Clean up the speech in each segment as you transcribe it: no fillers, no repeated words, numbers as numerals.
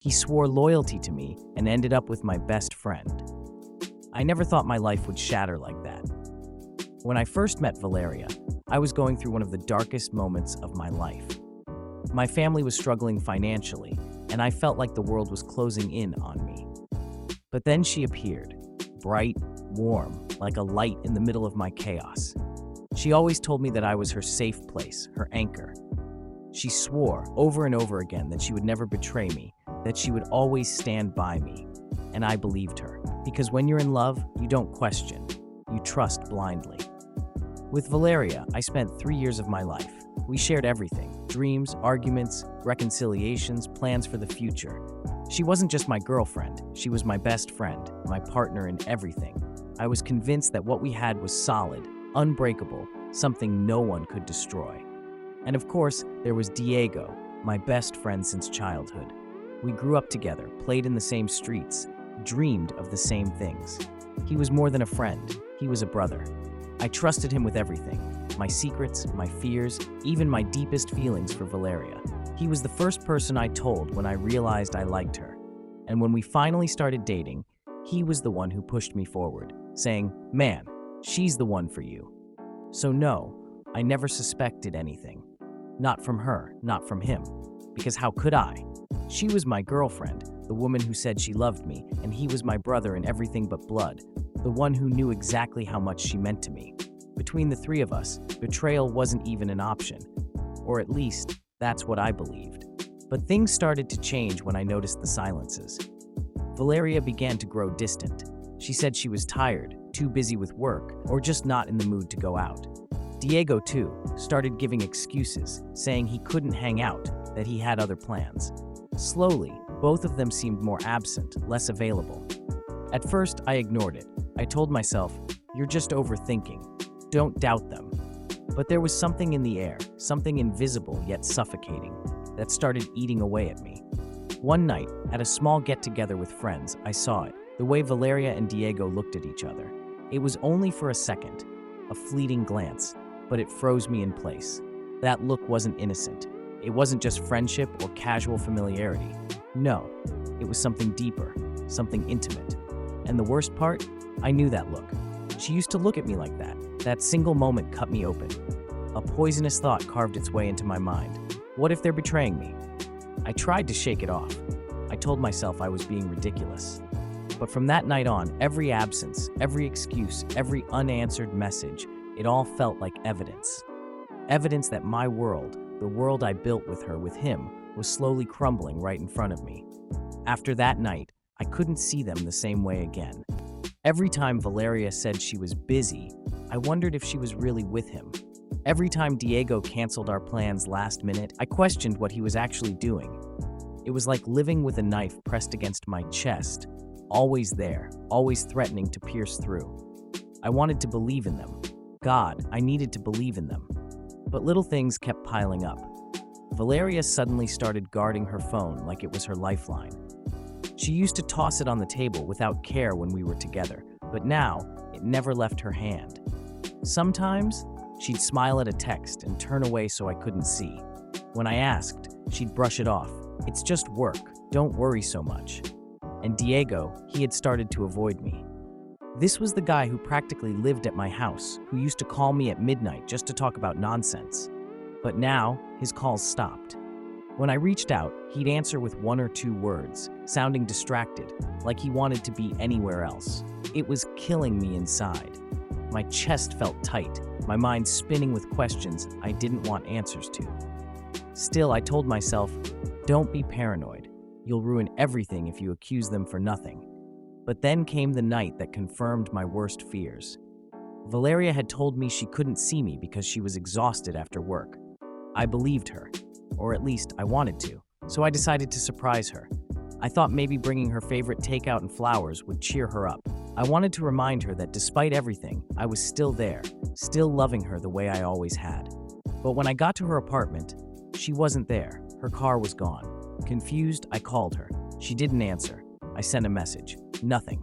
He swore loyalty to me and ended up with my best friend. I never thought my life would shatter like that. When I first met Valeria, I was going through one of the darkest moments of my life. My family was struggling financially, and I felt like the world was closing in on me. But then she appeared, bright, warm, like a light in the middle of my chaos. She always told me that I was her safe place, her anchor. She swore over and over again that she would never betray me, that she would always stand by me. And I believed her, because when you're in love, you don't question, you trust blindly. With Valeria, I spent 3 years of my life. We shared everything: dreams, arguments, reconciliations, plans for the future. She wasn't just my girlfriend, she was my best friend, my partner in everything. I was convinced that what we had was solid, unbreakable, something no one could destroy. And of course, there was Diego, my best friend since childhood. We grew up together, played in the same streets, dreamed of the same things. He was more than a friend, he was a brother. I trusted him with everything, my secrets, my fears, even my deepest feelings for Valeria. He was the first person I told when I realized I liked her. And when we finally started dating, he was the one who pushed me forward, saying, "Man, she's the one for you." So no, I never suspected anything. Not from her, not from him. Because how could I? She was my girlfriend, the woman who said she loved me, and he was my brother in everything but blood, the one who knew exactly how much she meant to me. Between the three of us, betrayal wasn't even an option. Or at least, that's what I believed. But things started to change when I noticed the silences. Valeria began to grow distant. She said she was tired, too busy with work, or just not in the mood to go out. Diego, too, started giving excuses, saying he couldn't hang out, that he had other plans. Slowly, both of them seemed more absent, less available. At first, I ignored it. I told myself, "You're just overthinking. Don't doubt them." But there was something in the air, something invisible yet suffocating, that started eating away at me. One night, at a small get-together with friends, I saw it, the way Valeria and Diego looked at each other. It was only for a second, a fleeting glance, but it froze me in place. That look wasn't innocent. It wasn't just friendship or casual familiarity. No, it was something deeper, something intimate. And the worst part? I knew that look. She used to look at me like that. That single moment cut me open. A poisonous thought carved its way into my mind. What if they're betraying me? I tried to shake it off. I told myself I was being ridiculous. But from that night on, every absence, every excuse, every unanswered message, it all felt like evidence. Evidence that my world, the world I built with her, with him, was slowly crumbling right in front of me. After that night, I couldn't see them the same way again. Every time Valeria said she was busy, I wondered if she was really with him. Every time Diego canceled our plans last minute, I questioned what he was actually doing. It was like living with a knife pressed against my chest, always there, always threatening to pierce through. I wanted to believe in them. God, I needed to believe in them. But little things kept piling up. Valeria suddenly started guarding her phone like it was her lifeline. She used to toss it on the table without care when we were together, but now it never left her hand. Sometimes, she'd smile at a text and turn away so I couldn't see. When I asked, she'd brush it off. "It's just work, don't worry so much." And Diego, he had started to avoid me. This was the guy who practically lived at my house, who used to call me at midnight just to talk about nonsense. But now, his calls stopped. When I reached out, he'd answer with 1 or 2 words, sounding distracted, like he wanted to be anywhere else. It was killing me inside. My chest felt tight, my mind spinning with questions I didn't want answers to. Still, I told myself, don't be paranoid. You'll ruin everything if you accuse them for nothing. But then came the night that confirmed my worst fears. Valeria had told me she couldn't see me because she was exhausted after work. I believed her, or at least I wanted to, so I decided to surprise her. I thought maybe bringing her favorite takeout and flowers would cheer her up. I wanted to remind her that despite everything, I was still there, still loving her the way I always had. But when I got to her apartment, she wasn't there. Her car was gone. Confused, I called her. She didn't answer. I sent a message. Nothing.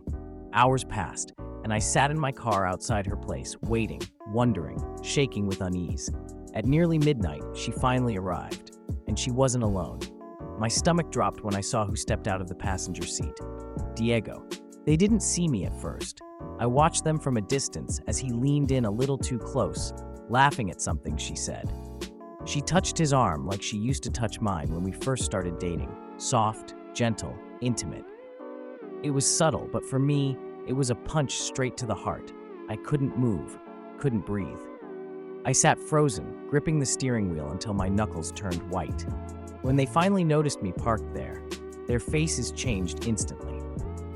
Hours passed, and I sat in my car outside her place, waiting, wondering, shaking with unease. At nearly midnight, she finally arrived, and she wasn't alone. My stomach dropped when I saw who stepped out of the passenger seat. Diego. They didn't see me at first. I watched them from a distance as he leaned in a little too close, laughing at something she said. She touched his arm like she used to touch mine when we first started dating. Soft, gentle, intimate. It was subtle, but for me, it was a punch straight to the heart. I couldn't move, couldn't breathe. I sat frozen, gripping the steering wheel until my knuckles turned white. When they finally noticed me parked there, their faces changed instantly.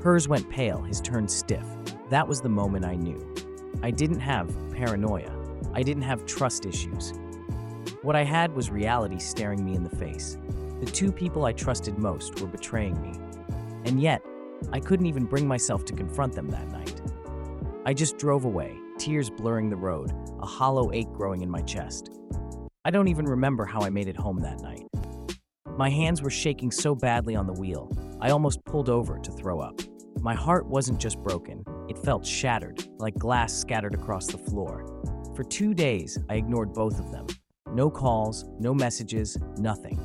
Hers went pale, his turned stiff. That was the moment I knew. I didn't have paranoia. I didn't have trust issues. What I had was reality staring me in the face. The two people I trusted most were betraying me. And yet, I couldn't even bring myself to confront them that night. I just drove away, tears blurring the road, a hollow ache growing in my chest. I don't even remember how I made it home that night. My hands were shaking so badly on the wheel, I almost pulled over to throw up. My heart wasn't just broken, it felt shattered, like glass scattered across the floor. For 2 days, I ignored both of them. No calls, no messages, nothing.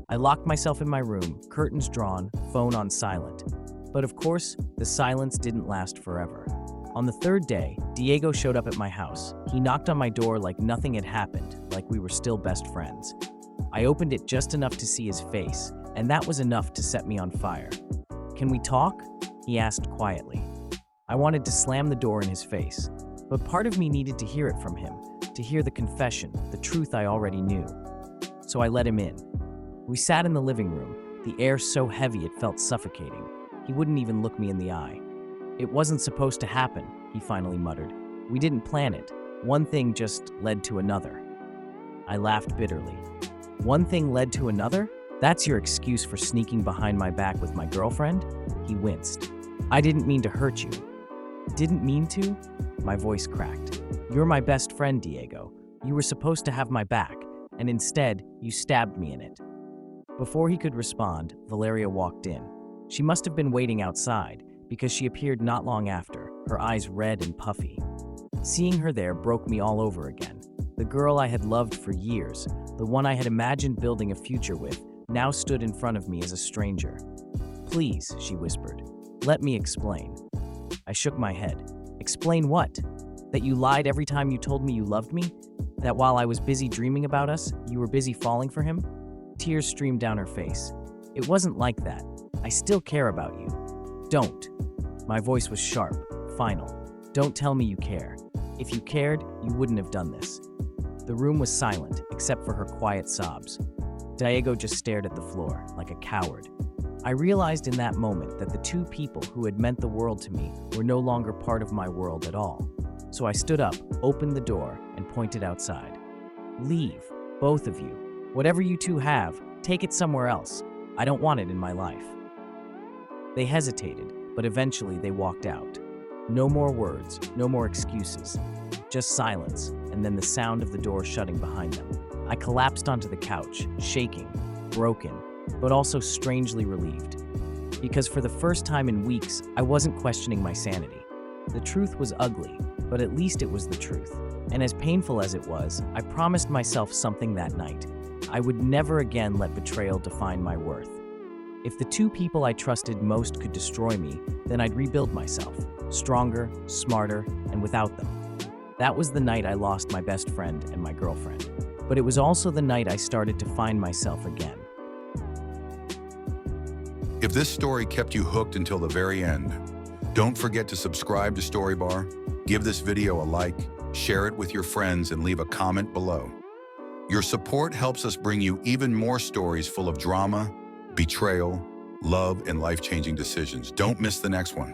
I locked myself in my room, curtains drawn, phone on silent. But of course, the silence didn't last forever. On the third day, Diego showed up at my house. He knocked on my door like nothing had happened, like we were still best friends. I opened it just enough to see his face, and that was enough to set me on fire. "Can we talk?" he asked quietly. I wanted to slam the door in his face, but part of me needed to hear it from him, to hear the confession, the truth I already knew. So I let him in. We sat in the living room, the air so heavy it felt suffocating. He wouldn't even look me in the eye. "It wasn't supposed to happen," he finally muttered. "We didn't plan it. One thing just led to another." I laughed bitterly. "One thing led to another? That's your excuse for sneaking behind my back with my girlfriend?" He winced. "I didn't mean to hurt you." "Didn't mean to?" My voice cracked. "You're my best friend, Diego. You were supposed to have my back, and instead, you stabbed me in it." Before he could respond, Valeria walked in. She must have been waiting outside, because she appeared not long after, her eyes red and puffy. Seeing her there broke me all over again. The girl I had loved for years, the one I had imagined building a future with, now stood in front of me as a stranger. "Please," she whispered, "let me explain." I shook my head. "Explain what? That you lied every time you told me you loved me? That while I was busy dreaming about us, you were busy falling for him?" Tears streamed down her face. "It wasn't like that. I still care about you. Don't." My voice was sharp, final. "Don't tell me you care. If you cared, you wouldn't have done this." The room was silent, except for her quiet sobs. Diego just stared at the floor, like a coward. I realized in that moment that the two people who had meant the world to me were no longer part of my world at all. So I stood up, opened the door, and pointed outside. "Leave, both of you. Whatever you two have, take it somewhere else. I don't want it in my life." They hesitated, but eventually they walked out. No more words, no more excuses. Just silence, and then the sound of the door shutting behind them. I collapsed onto the couch, shaking, broken, but also strangely relieved. Because for the first time in weeks, I wasn't questioning my sanity. The truth was ugly, but at least it was the truth. And as painful as it was, I promised myself something that night. I would never again let betrayal define my worth. If the two people I trusted most could destroy me, then I'd rebuild myself, stronger, smarter, and without them. That was the night I lost my best friend and my girlfriend. But it was also the night I started to find myself again. If this story kept you hooked until the very end, don't forget to subscribe to Storybar, give this video a like, share it with your friends, and leave a comment below. Your support helps us bring you even more stories full of drama, betrayal, love, and life-changing decisions. Don't miss the next one.